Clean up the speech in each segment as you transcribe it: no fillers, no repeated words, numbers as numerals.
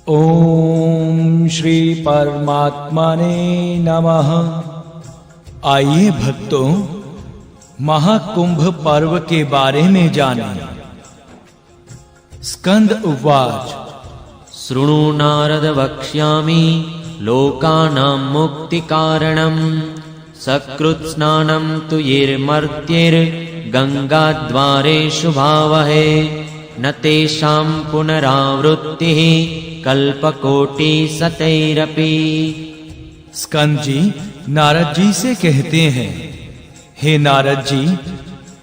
ओम श्री परमात्मने नमः। आइए भक्तों, महाकुंभ पर्व के बारे में जानें। स्कंद उवाच। शृणु नारद वक्ष्यामि लोकानां मुक्तिकारणं सकृत् स्नानं तु यैर्मर्त्यैर्गङ्गाद्वारे शुभावहे न तेषां पुनरावृत्तिः कल्पकोटिशतैरपि। स्कंद जी नारद जी से कहते हैं, हे नारद जी,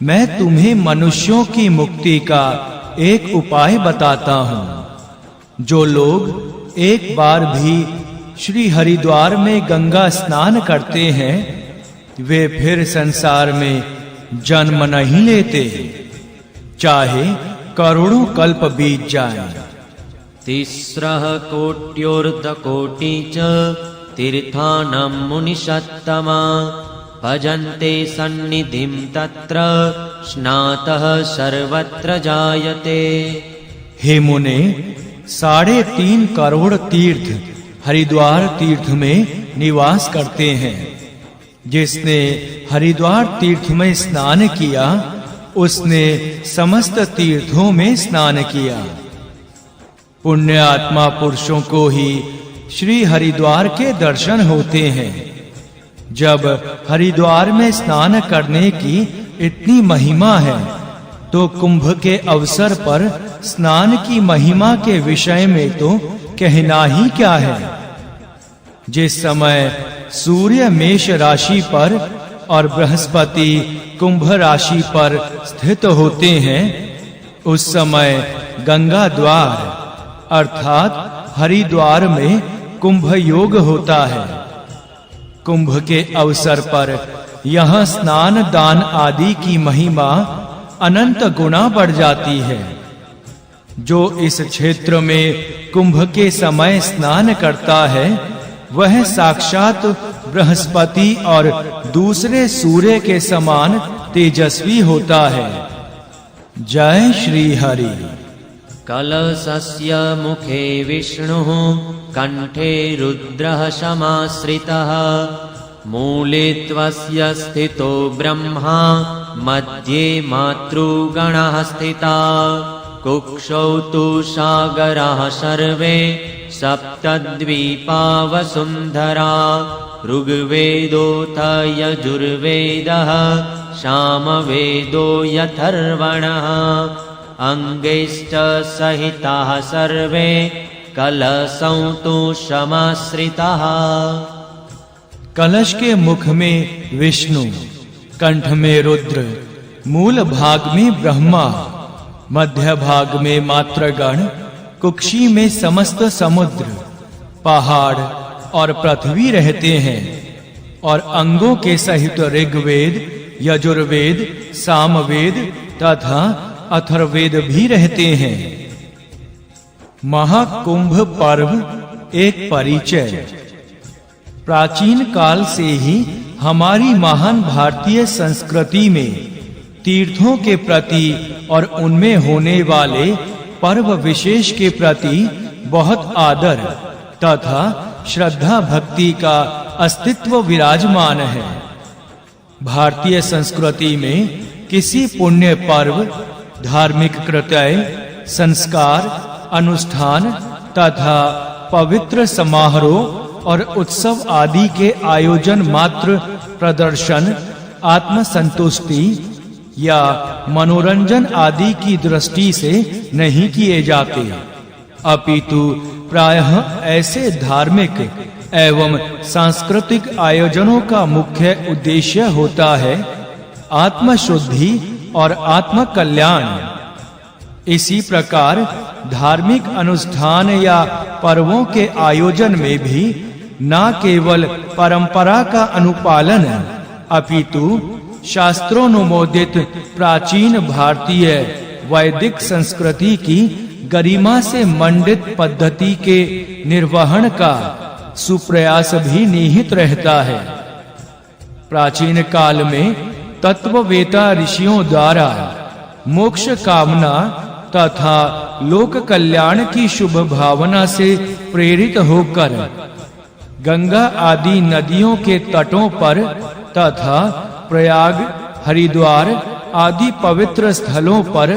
मैं तुम्हें मनुष्यों की मुक्ति का एक उपाय बताता हूँ। जो लोग एक बार भी श्री हरिद्वार में गंगा स्नान करते हैं, वे फिर संसार में जन्म नहीं लेते, चाहे करोड़ों कल्प बीत जाएं। तिस्रः कोट्योर्ध्वकोटि च तीर्थानां मुनिषत्तमा भजन्ते सन्निधिं तत्र स्नातः सर्वत्र जायते। हे मुने, 3.5 करोड़ तीर्थ हरिद्वार तीर्थ में निवास करते हैं। जिसने हरिद्वार तीर्थ में स्नान किया, उसने समस्त तीर्थों में स्नान किया। पुण्य आत्मा पुरुषों को ही श्री हरिद्वार के दर्शन होते हैं। जब हरिद्वार में स्नान करने की इतनी महिमा है, तो कुंभ के अवसर पर स्नान की महिमा के विषय में तो कहना ही क्या है। जिस समय सूर्य मेष राशि पर और बृहस्पति कुंभ राशि पर स्थित होते हैं, उस समय गंगा द्वार अर्थात हरिद्वार में कुंभ योग होता है। कुंभ के अवसर पर यहाँ स्नान दान आदि की महिमा अनंत गुना बढ़ जाती है। जो इस क्षेत्र में कुंभ के समय स्नान करता है, वह साक्षात बृहस्पति और दूसरे सूर्य के समान तेजस्वी होता है। जय श्री हरि। कलशस्य मुखे विष्णुः कंठे रुद्रः समाश्रितः मूले त्वस्य स्थितो ब्रह्मा मध्ये मातृगणः स्थिता कुक्षौ तु सागराः सर्वे सप्तद्वीपा वसुन्धरा ऋग्वेदोऽथ यजुर्वेदः सामवेदो यथर्वणः अंगैश्च सहिताः सर्वे कलशौ तु समाश्रिताः। कलश के मुख में विष्णु, कंठ में रुद्र, मूल भाग में ब्रह्मा, मध्य भाग में मातृगण, कुक्षी में समस्त समुद्र, पहाड़ और पृथ्वी रहते हैं। और अंगों के सहित ऋग्वेद, यजुर्वेद, सामवेद तथा अथर्ववेद भी रहते हैं। महाकुंभ पर्व एक परिचय। प्राचीन काल से ही हमारी महान भारतीय संस्कृति में तीर्थों के प्रति और उनमें होने वाले पर्व विशेष के प्रति बहुत आदर तथा श्रद्धा भक्ति का अस्तित्व विराजमान है। भारतीय संस्कृति में किसी पुण्य पर्व, धार्मिक कृत्य, संस्कार, अनुष्ठान तथा पवित्र समारोह और उत्सव आदि के आयोजन मात्र प्रदर्शन, आत्मसंतुष्टि या मनोरंजन आदि की दृष्टि से नहीं किए जाते, अपितु प्रायः ऐसे धार्मिक एवं सांस्कृतिक आयोजनों का मुख्य उद्देश्य होता है आत्मशुद्धि और आत्म कल्याण। इसी प्रकार धार्मिक अनुष्ठान या पर्वों के आयोजन में भी न केवल परंपरा का अनुपालन, अपितु शास्त्रोनुमोदित प्राचीन भारतीय वैदिक संस्कृति की गरिमा से मंडित पद्धति के निर्वहन का सुप्रयास भी निहित रहता है। प्राचीन काल में तत्ववेता ऋषियों द्वारा मोक्ष कामना तथा लोक कल्याण की शुभ भावना से प्रेरित होकर गंगा आदि नदियों के तटों पर तथा प्रयाग, हरिद्वार आदि पवित्र स्थलों पर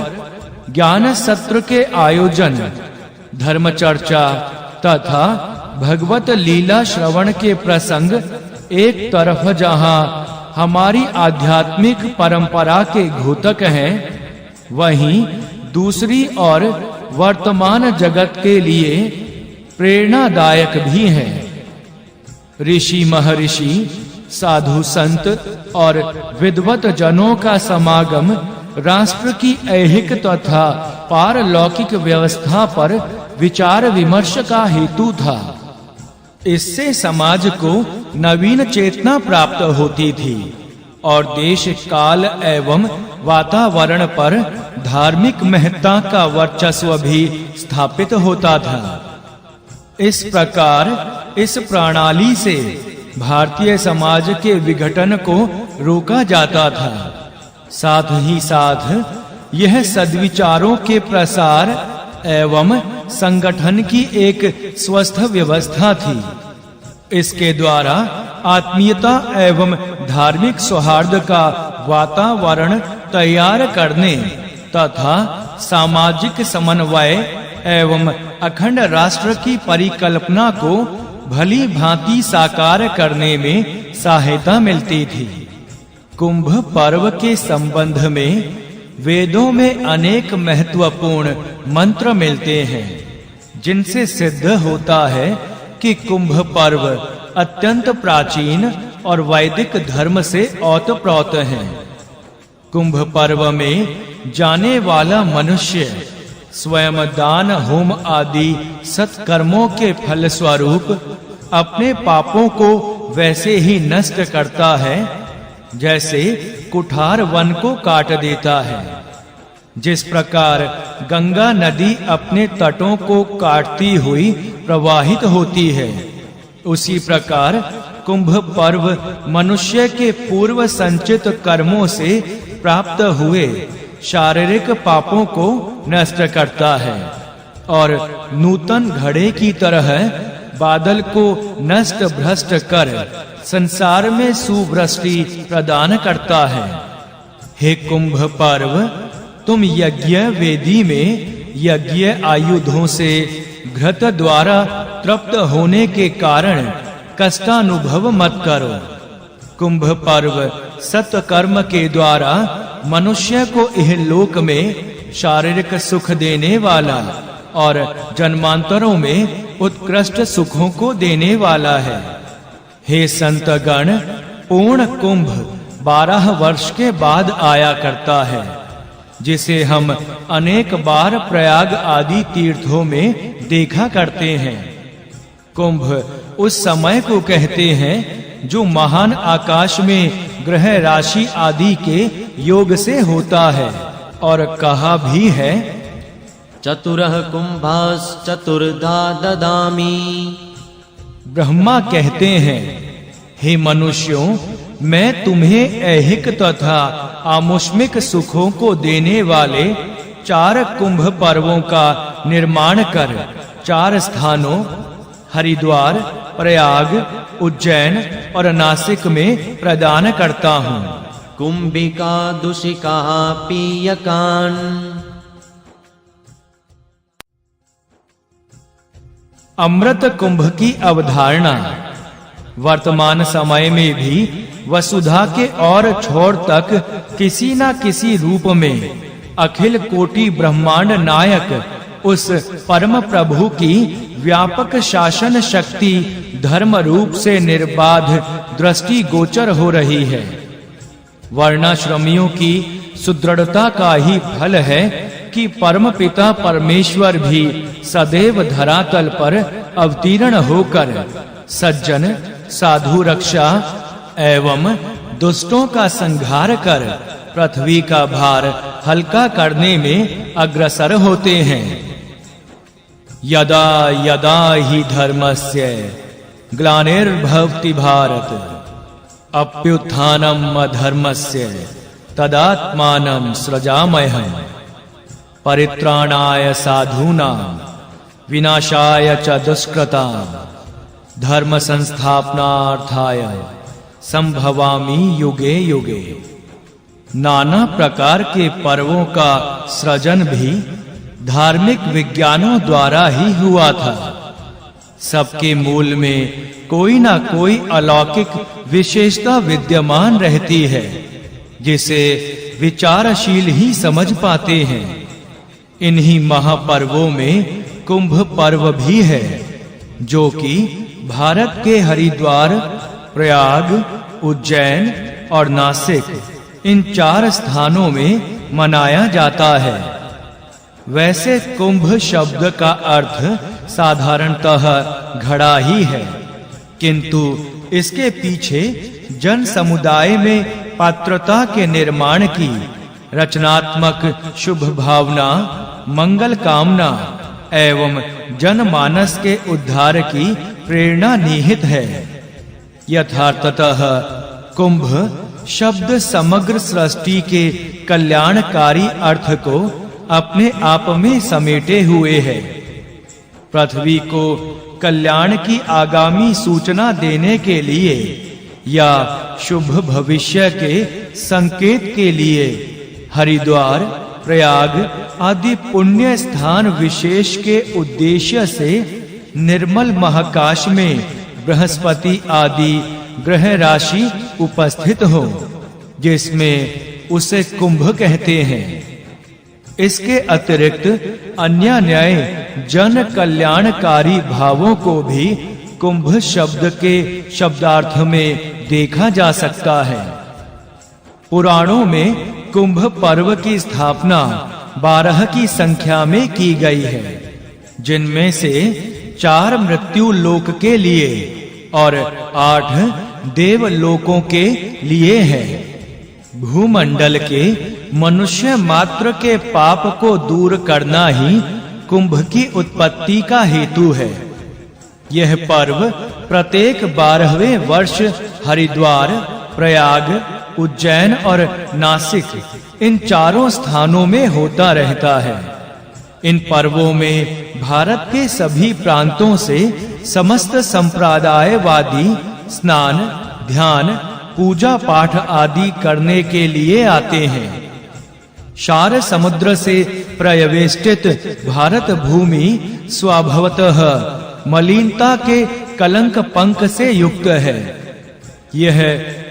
ज्ञान सत्र के आयोजन, धर्म चर्चा तथा भगवत लीला श्रवण के प्रसंग एक तरफ जहां हमारी आध्यात्मिक परंपरा के घोतक हैं, वहीं दूसरी ओर वर्तमान जगत के लिए प्रेरणादायक भी हैं। ऋषि महर्षि, साधु संत और विद्वत जनों का समागम राष्ट्र की ऐहिक तथा पारलौकिक व्यवस्था पर विचार विमर्श का हेतु था। इससे समाज को नवीन चेतना प्राप्त होती थी और देश काल एवं वातावरण पर धार्मिक महत्ता का वर्चस्व भी स्थापित होता था। इस प्रकार इस प्रणाली से भारतीय समाज के विघटन को रोका जाता था। साथ ही साथ यह सद्विचारों के प्रसार एवं संगठन की एक स्वस्थ व्यवस्था थी। इसके द्वारा आत्मीयता एवं धार्मिक सौहार्द का वातावरण तैयार करने तथा सामाजिक समन्वय एवं अखंड राष्ट्र की परिकल्पना को भली भांति साकार करने में सहायता मिलती थी। कुंभ पर्व के संबंध में वेदों में अनेक महत्वपूर्ण मंत्र मिलते हैं, जिनसे सिद्ध होता है कि कुंभ पर्व अत्यंत प्राचीन और वैदिक धर्म से ओतप्रोत है। कुंभ पर्व में जाने वाला मनुष्य स्वयं दान, होम आदि सत्कर्मों के फल स्वरूप अपने पापों को वैसे ही नष्ट करता है जैसे कुठार वन को काट देता है। जिस प्रकार गंगा नदी अपने तटों को काटती हुई प्रवाहित होती है, उसी प्रकार कुंभ पर्व मनुष्य के पूर्व संचित कर्मों से प्राप्त हुए शारीरिक पापों को नष्ट करता है और नूतन घड़े की तरह बादल को नष्ट भ्रष्ट कर संसार में सुवृष्टि प्रदान करता है। हे कुंभ पर्व, तुम यज्ञ वेदी में यज्ञ आयुधों से घृत द्वारा तृप्त होने के कारण कष्टानुभव मत करो। कुंभ पर्व सत्कर्म के द्वारा मनुष्य को इहलोक में शारीरिक सुख देने वाला और जन्मांतरों में उत्कृष्ट सुखों को देने वाला है। हे संतगण, पूर्ण कुंभ 12 वर्ष के बाद आया करता है, जिसे हम अनेक बार प्रयाग आदि तीर्थों में देखा करते हैं। कुंभ उस समय को कहते हैं जो महान आकाश में ग्रह राशि आदि के योग से होता है, और कहा भी है चतुरः कुंभाश्चतुर्धा ददामि। ब्रह्मा कहते हैं, हे मनुष्यों, मैं तुम्हें ऐहिक तथा आमुष्मिक सुखों को देने वाले 4 कुंभ पर्वों का निर्माण कर 4 स्थानों हरिद्वार, प्रयाग, उज्जैन और नासिक में प्रदान करता हूँ। कुंभिका दूषिका पीयकान। अमृत कुंभ की अवधारणा वर्तमान समय में भी वसुधा के और छोर तक किसी न किसी रूप में अखिल कोटि ब्रह्मांड नायक उस परम प्रभु की व्यापक शासन शक्ति धर्म रूप से निर्बाध दृष्टि गोचर हो रही है। वर्णाश्रमियों की सुदृढ़ता का ही फल है कि परम पिता परमेश्वर भी सदैव धरातल पर अवतीर्ण होकर सज्जन साधु रक्षा एवं दुष्टों का संहार कर पृथ्वी का भार हल्का करने में अग्रसर होते हैं। यदा यदा हि धर्मस्य ग्लानिर्भवति भारत अप्युत्थानम् अधर्मस्य तदात्मानं सृजामयम्। परित्राणाय साधूनां विनाशाय च दुष्कृतां धर्म संस्थापनार्थाय संभवामि युगे युगे। नाना प्रकार के पर्वों का सृजन भी धार्मिक विज्ञानों द्वारा ही हुआ था। सबके मूल में कोई ना कोई अलौकिक विशेषता विद्यमान रहती है, जिसे विचारशील ही समझ पाते हैं। इन्हीं महापर्वों में कुंभ पर्व भी है, जो कि भारत के हरिद्वार, प्रयाग, उज्जैन और नासिक इन 4 स्थानों में मनाया जाता है। वैसे कुंभ शब्द का अर्थ साधारणतः घड़ा ही है, किंतु इसके पीछे जन समुदाय में पात्रता के निर्माण की रचनात्मक शुभ भावना, मंगल कामना एवं जनमानस के उद्धार की प्रेरणा निहित है। यथार्थतः कुंभ शब्द समग्र सृष्टि के कल्याणकारी अर्थ को अपने आप में समेटे हुए है। पृथ्वी को कल्याण की आगामी सूचना देने के लिए या शुभ भविष्य के संकेत के लिए हरिद्वार, प्रयाग आदि पुण्य स्थान विशेष के उद्देश्य से निर्मल महाकाश में बृहस्पति आदि ग्रह राशि उपस्थित हो, जिसमें उसे कुंभ कहते हैं। इसके अतिरिक्त अन्य न्याय जन कल्याणकारी भावों को भी कुंभ शब्द के शब्दार्थ में देखा जा सकता है। पुराणों में कुंभ पर्व की स्थापना 12 की संख्या में की गई है, जिनमें से 4 मृत्यु लोक के लिए और 8 देव लोकों के लिए है। भूमंडल के मनुष्य मात्र के पाप को दूर करना ही कुंभ की उत्पत्ति का हेतु है। यह पर्व प्रत्येक 12वें वर्ष हरिद्वार, प्रयाग, उज्जैन और नासिक इन 4 स्थानों में होता रहता है। इन पर्वों में भारत के सभी प्रांतों से समस्त संप्रदायवादी स्नान, ध्यान, पूजा पाठ आदि करने के लिए आते हैं। क्षार समुद्र से पर्यवेष्टित भारत भूमि स्वभावतः मलिनता के कलंक पंख से युक्त है। यह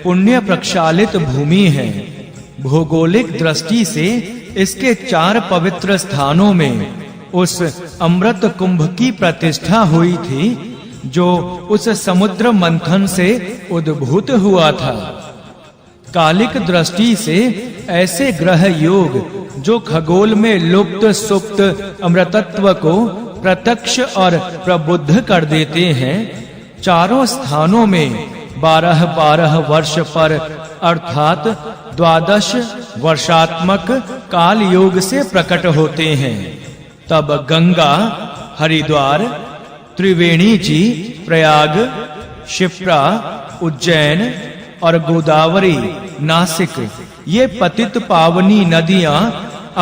पुण्य प्रक्षालित भूमि है। भौगोलिक दृष्टि से इसके 4 पवित्र स्थानों में उस अमृत कुंभ की प्रतिष्ठा हुई थी, जो उस समुद्र मंथन से उद्भूत हुआ था। कालिक दृष्टि से ऐसे ग्रह योग जो खगोल में लुप्त सुप्त अमृतत्व को प्रत्यक्ष और प्रबुद्ध कर देते हैं, 4 स्थानों में 12-12 वर्ष पर अर्थात 12 वर्षात्मक काल योग से प्रकट होते हैं। तब गंगा, हरिद्वार, त्रिवेणी जी, प्रयाग, क्षिप्रा, उज्जैन और गोदावरी, नासिक ये पतित पावनी नदियां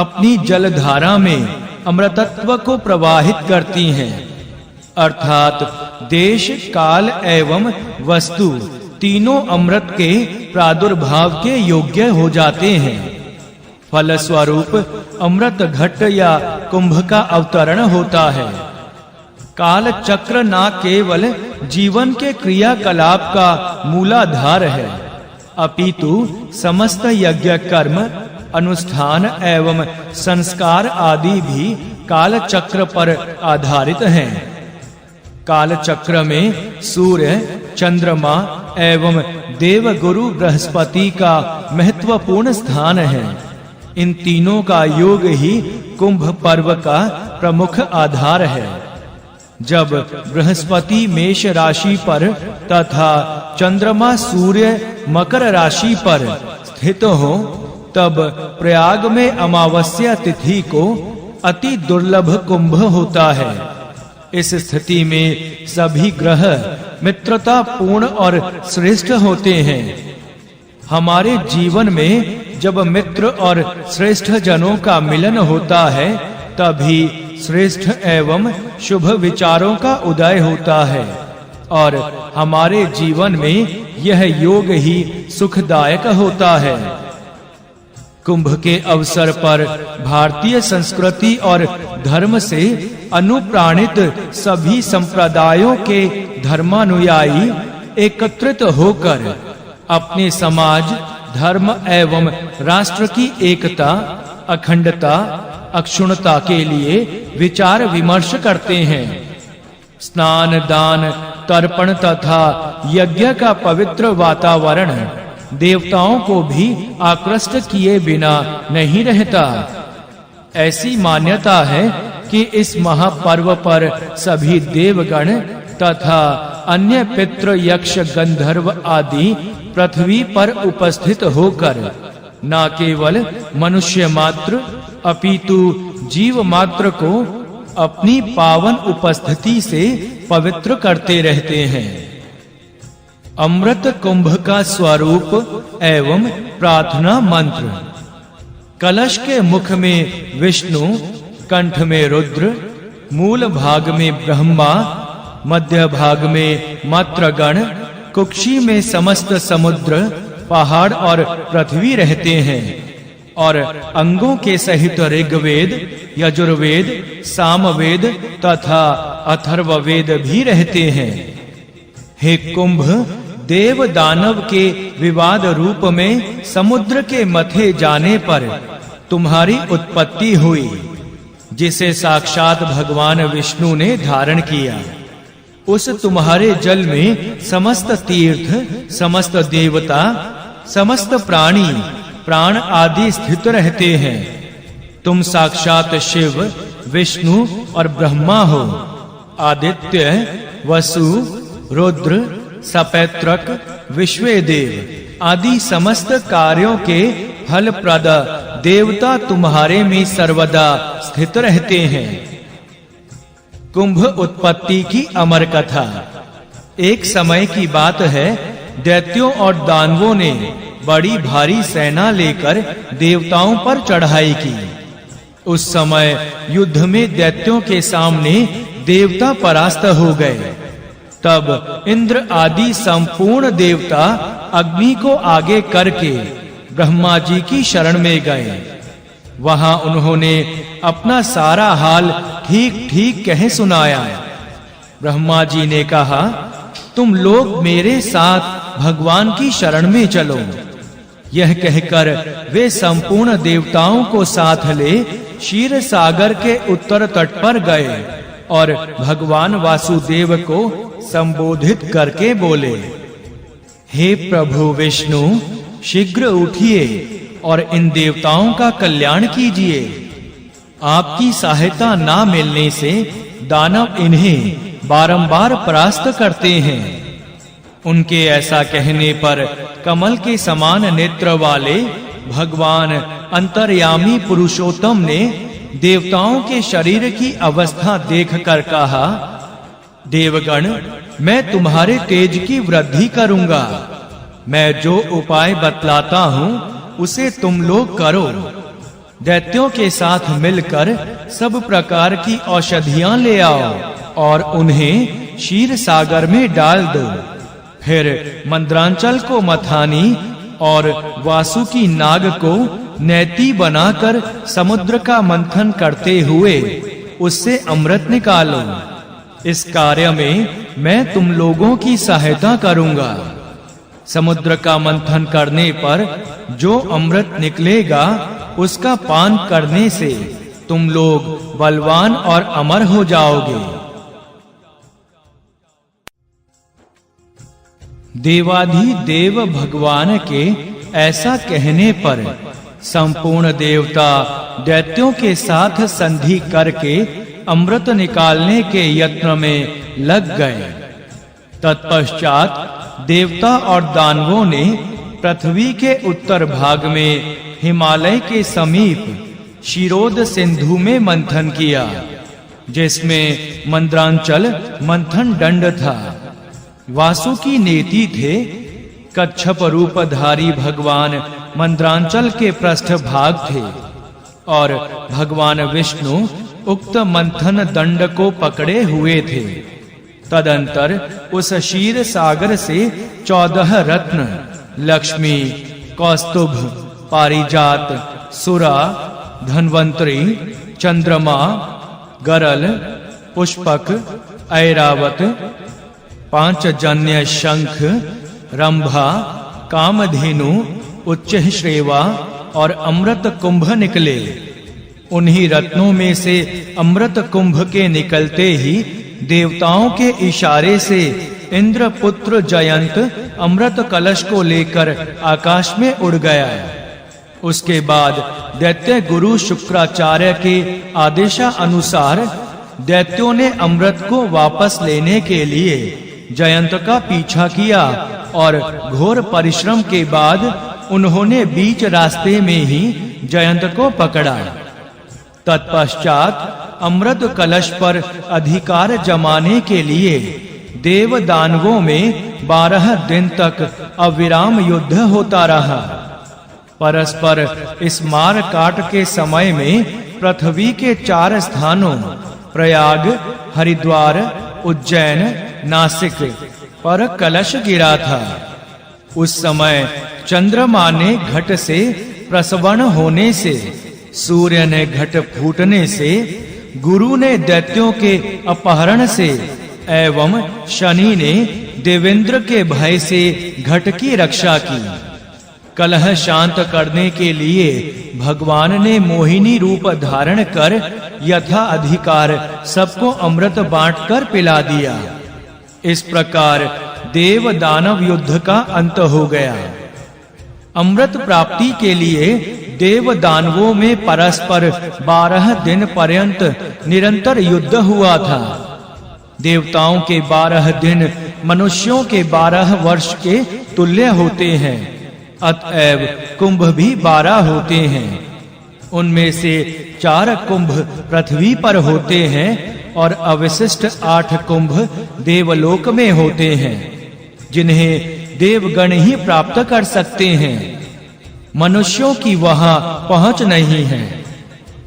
अपनी जलधारा में अमृतत्व को प्रवाहित करती हैं, अर्थात देश, काल एवं वस्तु तीनों अमृत के प्रादुर्भाव के योग्य हो जाते हैं। फलस्वरूप अमृत घट या कुंभ का अवतरण होता है। काल चक्र न केवल जीवन के क्रियाकलाप का मूलाधार है, अपितु समस्त यज्ञ कर्म, अनुष्ठान एवं संस्कार आदि भी काल चक्र पर आधारित हैं। काल चक्र में सूर्य, चंद्रमा एवं देवगुरु बृहस्पति का महत्वपूर्ण स्थान है। इन तीनों का योग ही कुंभ पर्व का प्रमुख आधार है। जब बृहस्पति मेष राशि पर तथा चंद्रमा सूर्य मकर राशि पर स्थित हो, तब प्रयाग में अमावस्या तिथि को अति दुर्लभ कुंभ होता है। इस स्थिति में सभी ग्रह मित्रता पूर्ण और श्रेष्ठ होते हैं। हमारे जीवन में जब मित्र और श्रेष्ठ जनों का मिलन होता है तभी श्रेष्ठ एवं शुभ विचारों का उदय होता है और हमारे जीवन में यह योग ही सुखदायक होता है। कुंभ के अवसर पर भारतीय संस्कृति और धर्म से अनुप्राणित सभी संप्रदायों के धर्मानुयायी एकत्रित होकर अपने समाज, धर्म एवं राष्ट्र की एकता, अखंडता, अक्षुण्णता के लिए विचार विमर्श करते हैं। स्नान, दान, तर्पण तथा यज्ञ का पवित्र वातावरण देवताओं को भी आकृष्ट किए बिना नहीं रहता। ऐसी मान्यता है कि इस महापर्व पर सभी देवगण तथा अन्य पितृ, यक्ष, गंधर्व आदि पृथ्वी पर उपस्थित होकर न केवल मनुष्य मात्र अपितु जीव मात्र को अपनी पावन उपस्थिति से पवित्र करते रहते हैं। अमृत कुंभ का स्वरूप एवं प्रार्थना मंत्र। कलश के मुख में विष्णु, कंठ में रुद्र, मूल भाग में ब्रह्मा, मध्य भाग में मात्रगण, कुक्षी में समस्त समुद्र, पहाड़ और पृथ्वी रहते हैं और अंगों के सहित ऋग्वेद, यजुर्वेद, सामवेद तथा अथर्ववेद भी रहते हैं। हे कुंभ, देव दानव के विवाद रूप में समुद्र के मथे जाने पर तुम्हारी उत्पत्ति हुई, जिसे साक्षात भगवान विष्णु ने धारण किया। उस तुम्हारे जल में समस्त तीर्थ, समस्त देवता, समस्त प्राणी, प्राण आदि स्थित रहते हैं। तुम साक्षात शिव, विष्णु और ब्रह्मा हो। आदित्य, वसु, रुद्र, सपैत्रक, विश्वेदेव आदि समस्त कार्यों के फलप्रद देवता तुम्हारे में सर्वदा स्थित रहते हैं। कुंभ उत्पत्ति की अमर कथा। एक समय की बात है, दैत्यों और दानवों ने बड़ी भारी सेना लेकर देवताओं पर चढ़ाई की। उस समय युद्ध में दैत्यों के सामने देवता परास्त हो गए। तब इंद्र आदि संपूर्ण देवता अग्नि को आगे करके ब्रह्मा जी की शरण में गए। वहां उन्होंने अपना सारा हाल ठीक-ठीक कह सुनाया। ब्रह्मा जी ने कहा, तुम लोग मेरे साथ भगवान की शरण में चलो। यह कहकर वे संपूर्ण देवताओं को साथ ले क्षीर सागर के उत्तर तट पर गए और भगवान वासुदेव को संबोधित करके बोले, हे प्रभु विष्णु, शीघ्र उठिए और इन देवताओं का कल्याण कीजिए। आपकी सहायता ना मिलने से दानव इन्हें बारंबार परास्त करते हैं। उनके ऐसा कहने पर कमल के समान नेत्र वाले भगवान अंतर्यामी पुरुषोत्तम ने देवताओं के शरीर की अवस्था देखकर कहा, देवगण, मैं तुम्हारे तेज की वृद्धि करूंगा। मैं जो उपाय बतलाता हूं उसे तुम लोग करो। दैत्यों के साथ मिलकर सब प्रकार की औषधियां ले आओ और उन्हें क्षीर सागर में डाल दो। फिर मंद्रांचल को मथानी और वासुकी नाग को नैती बनाकर समुद्र का मंथन करते हुए उससे अमृत निकालो। इस कार्य में मैं तुम लोगों की सहायता करूंगा। समुद्र का मंथन करने पर जो अमृत निकलेगा उसका पान करने से तुम लोग बलवान और अमर हो जाओगे। देवाधिदेव भगवान के ऐसा कहने पर संपूर्ण देवता दैत्यों के साथ संधि करके अमृत निकालने के यत्न में लग गए। तत्पश्चात देवता और दानवों ने पृथ्वी के उत्तर भाग में हिमालय के समीप क्षीरोद सिंधु में मंथन किया, जिसमें मंद्रांचल मंथन दंड था। वासुकी नेति थे। कच्छप रूपधारी भगवान मंद्रांचल के पृष्ठभाग थे और भगवान विष्णु उक्त मंथन दंड को पकड़े हुए थे। तदंतर उस क्षीर सागर से 14 रत्न लक्ष्मी, कौस्तुभ, पारिजात, सुरा, धन्वंतरी, चंद्रमा, गरल, पुष्पक, ऐरावत, पांचजन्य शंख, रंभा, कामधेनु, उच्चश्रेवा और अमृत कुंभ निकले। उन्हीं रत्नों में से अमृत कुंभ के निकलते ही देवताओं के इशारे से इंद्र पुत्र जयंत अमृत कलश को लेकर आकाश में उड़ गया। उसके बाद दैत्य गुरु शुक्राचार्य के आदेशानुसार दैत्यों ने अमृत को वापस लेने के लिए जयंत का पीछा किया और घोर परिश्रम के बाद उन्होंने बीच रास्ते में ही जयंत को पकड़ा। तत्पश्चात अमृत कलश पर अधिकार जमाने के लिए देव दानवों में 12 दिन तक अविराम युद्ध होता रहा। परस्पर इस मार काट के समय में पृथ्वी के 4 स्थानों प्रयाग, हरिद्वार, उज्जैन, नासिक पर कलश गिरा था। उस समय चंद्रमा ने घट से प्रसवण होने से, सूर्य ने घट फूटने से, गुरु ने दैत्यों के अपहरण से एवं शनि ने देवेंद्र के भय से घट की रक्षा की। कलह शांत करने के लिए भगवान ने मोहिनी रूप धारण कर यथा अधिकार सबको अमृत बांटकर पिला दिया। इस प्रकार देव दानव युद्ध का अंत हो गया। अमृत प्राप्ति के लिए देव दानवों में परस्पर 12 दिन पर्यंत निरंतर युद्ध हुआ था। देवताओं के 12 दिन मनुष्यों के 12 वर्ष के तुल्य होते हैं। अतएव कुंभ भी 12 होते हैं। उनमें से 4 कुंभ पृथ्वी पर होते हैं और अवशिष्ट 8 कुंभ देवलोक में होते हैं, जिन्हें देवगण ही प्राप्त कर सकते हैं। मनुष्यों की वहां पहुंच नहीं है।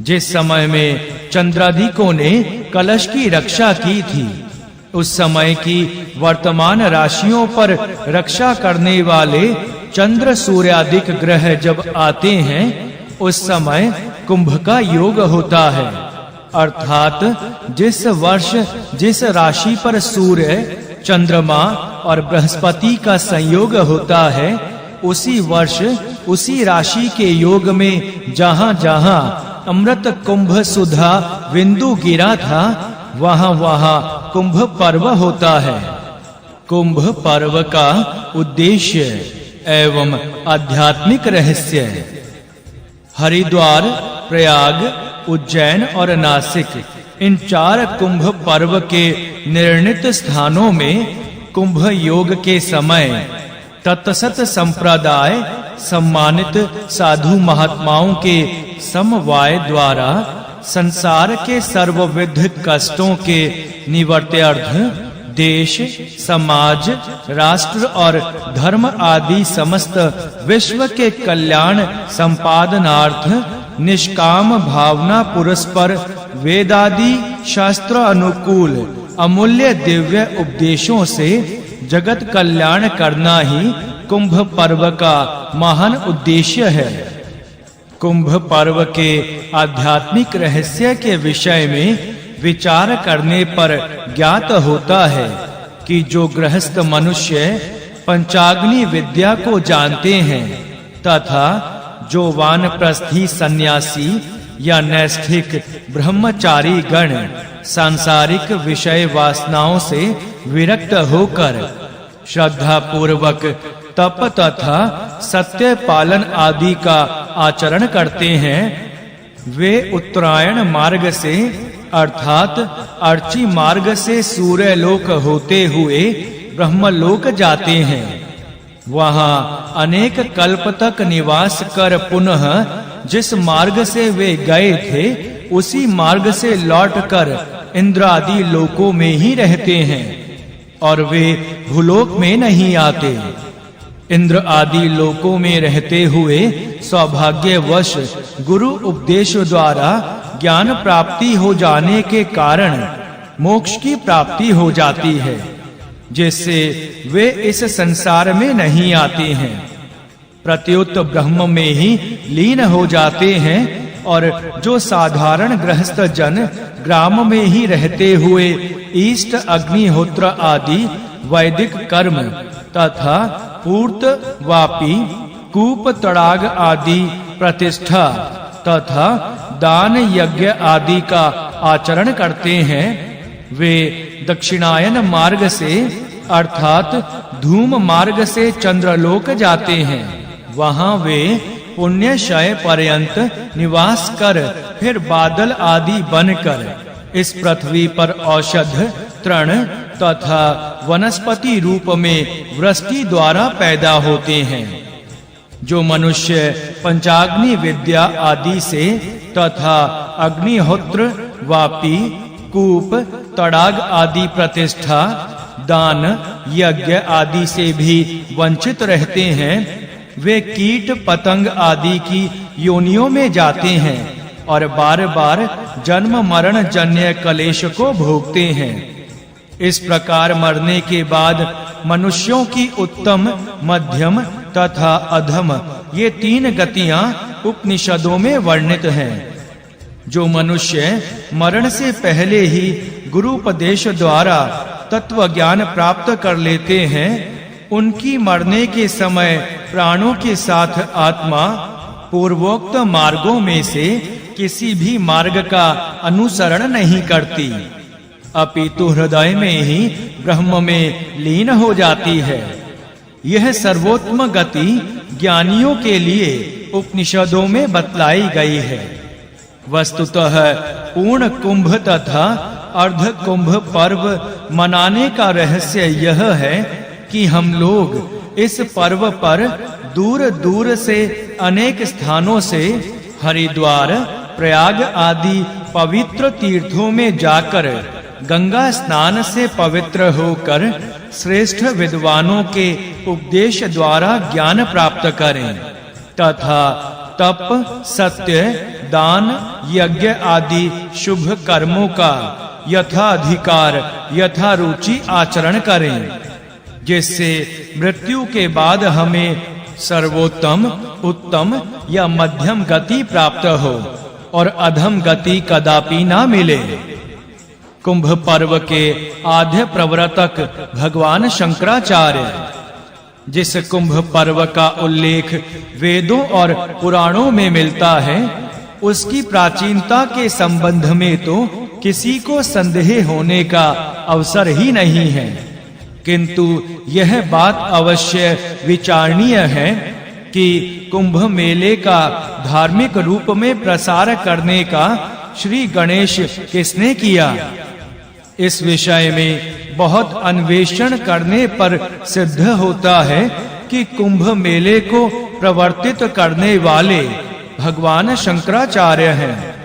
जिस समय में चंद्राधिकों ने कलश की रक्षा की थी, उस समय की वर्तमान राशियों पर रक्षा करने वाले चंद्र सूर्यादिक ग्रह जब आते हैं, उस समय कुंभ का योग होता है। अर्थात जिस वर्ष जिस राशि पर सूर्य, चंद्रमा और बृहस्पति का संयोग होता है, उसी वर्ष उसी राशि के योग में जहां-जहां अमृत कुंभ सुधा बिंदु गिरा था, वहां-वहां कुंभ पर्व होता है। कुंभ पर्व का उद्देश्य एवं आध्यात्मिक रहस्य है। हरिद्वार, प्रयाग, उज्जैन और नासिक, इन 4 कुंभ पर्व के निर्णित स्थानों में कुंभ योग के समय तत्सत संप्रदाय सम्मानित साधु महात्माओं के समवाय द्वारा संसार के सर्वविध कष्टों के निवर्त्यार्थ देश, समाज, राष्ट्र और धर्म आदि समस्त विश्व के कल्याण संपादनार्थ निष्काम भावना पुरस्पर वेदादि शास्त्र अनुकूल अमूल्य दिव्य उपदेशों से जगत कल्याण करना ही कुंभ पर्व का महान उद्देश्य है। कुंभ पर्व के आध्यात्मिक रहस्य के विषय में विचार करने पर ज्ञात होता है कि जो गृहस्थ मनुष्य पंचाग्नि विद्या को जानते हैं तथा जो वानप्रस्थी सन्यासी या नैष्ठिक ब्रह्मचारी गण सांसारिक विषय वासनाओं से विरक्त होकर श्रद्धा पूर्वक तप तथा सत्य पालन आदि का आचरण करते हैं, वे उत्तरायण मार्ग से अर्थात अर्ची मार्ग से सूर्यलोक होते हुए ब्रह्मलोक जाते हैं। वहां अनेक कल्प तक निवास कर पुनः जिस मार्ग से वे गए थे, उसी मार्ग से लौटकर इंद्र आदि लोकों में ही रहते हैं और वे भूलोक में नहीं आते। इंद्र आदि लोकों में रहते हुए सौभाग्यवश गुरु उपदेश द्वारा ज्ञान प्राप्ति हो जाने के कारण मोक्ष की प्राप्ति हो जाती है, जिससे वे इस संसार में नहीं आते हैं, प्रत्युत ब्रह्म में ही लीन हो जाते हैं। और जो साधारण गृहस्थ जन ग्राम में ही रहते हुए इष्ट अग्निहोत्र आदि वैदिक कर्म तथा पूर्त वापी कूप तड़ाग आदि प्रतिष्ठा तथा दान यज्ञ आदि का आचरण करते हैं, वे दक्षिणायन मार्ग से अर्थात धूम मार्ग से चंद्रलोक जाते हैं। वहां वे पुण्यशय पर्यंत निवास कर फिर बादल आदि बनकर इस पृथ्वी पर औषध तृण तथा वनस्पति रूप में वृष्टि द्वारा पैदा होते हैं। जो मनुष्य पंचाग्नि विद्या आदि से तथा अग्निहोत्र वापी कूप तड़ाग आदि प्रतिष्ठा दान यज्ञ आदि से भी वंचित रहते हैं, वे कीट पतंग आदि की योनियों में जाते हैं और बार-बार जन्म मरण जन्य क्लेश को भोगते हैं। इस प्रकार मरने के बाद मनुष्यों की उत्तम, मध्यम तथा अधम ये 3 गतियां उपनिषदों में वर्णित हैं। जो मनुष्य मरण से पहले ही गुरु उपदेश द्वारा तत्व ज्ञान प्राप्त कर लेते हैं, उनकी मरने के समय प्राणों के साथ आत्मा पूर्वोक्त मार्गों में से किसी भी मार्ग का अनुसरण नहीं करती, अपितु हृदय में ही ब्रह्म में लीन हो जाती है। यह सर्वोत्तम गति ज्ञानियों के लिए उपनिषदों में बतलाई गई है। वस्तुतः पूर्ण कुंभ तथा अर्ध कुंभ पर्व मनाने का रहस्य यह है कि हम लोग इस पर्व पर दूर-दूर से अनेक स्थानों से हरिद्वार, प्रयाग आदि पवित्र तीर्थों में जाकर गंगा स्नान से पवित्र होकर श्रेष्ठ विद्वानों के उपदेश द्वारा ज्ञान प्राप्त करें तथा तप, सत्य, दान, यज्ञ आदि शुभ कर्मों का यथाधिकार यथा रुचि आचरण करें, जिससे मृत्यु के बाद हमें सर्वोत्तम, उत्तम या मध्यम गति प्राप्त हो और अधम गति कदापि ना मिले। कुंभ पर्व के आद्य प्रवर्तक भगवान शंकराचार्य, जिस कुंभ पर्व का उल्लेख वेदों और पुराणों में मिलता है, उसकी प्राचीनता के संबंध में तो किसी को संदेह होने का अवसर ही नहीं है, किंतु यह बात अवश्य विचारणीय है कि कुंभ मेले का धार्मिक रूप में प्रसार करने का श्री गणेश किसने किया। इस विषय में बहुत अन्वेषण करने पर सिद्ध होता है कि कुंभ मेले को प्रवर्तित करने वाले भगवान शंकराचार्य हैं।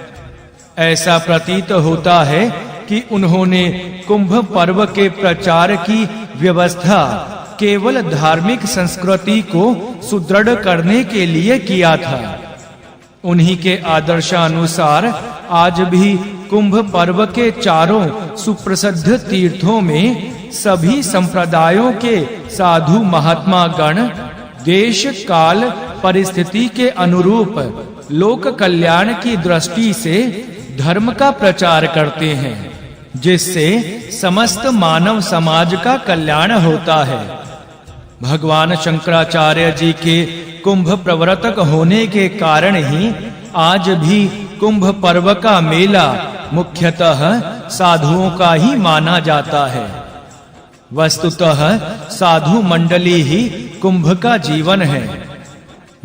ऐसा प्रतीत होता है कि उन्होंने कुंभ पर्व के प्रचार की व्यवस्था केवल धार्मिक संस्कृति को सुदृढ़ करने के लिए किया था। उन्हीं के आदर्शानुसार आज भी कुंभ पर्व के चारों सुप्रसिद्ध तीर्थों में सभी संप्रदायों के साधु महात्मा गण देश काल परिस्थिति के अनुरूप लोक कल्याण की दृष्टि से धर्म का प्रचार करते हैं, जिससे समस्त मानव समाज का कल्याण होता है। भगवान शंकराचार्य जी के कुंभ प्रवर्तक होने के कारण ही आज भी कुंभ पर्व का मेला मुख्यतः साधुओं का ही माना जाता है। वस्तुतः साधु मंडली ही कुंभ का जीवन है।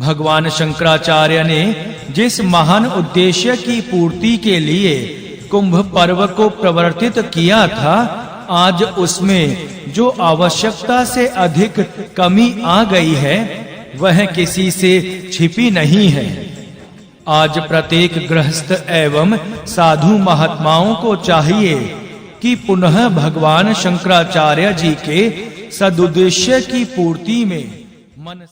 भगवान शंकराचार्य ने जिस महान उद्देश्य की पूर्ति के लिए कुंभ पर्व को प्रवर्तित किया था, आज उसमें जो आवश्यकता से अधिक कमी आ गई है, वह किसी से छिपी नहीं है। आज प्रत्येक गृहस्थ एवं साधु महात्माओं को चाहिए कि पुनः भगवान शंकराचार्य जी के सदुद्देश्य की पूर्ति में मन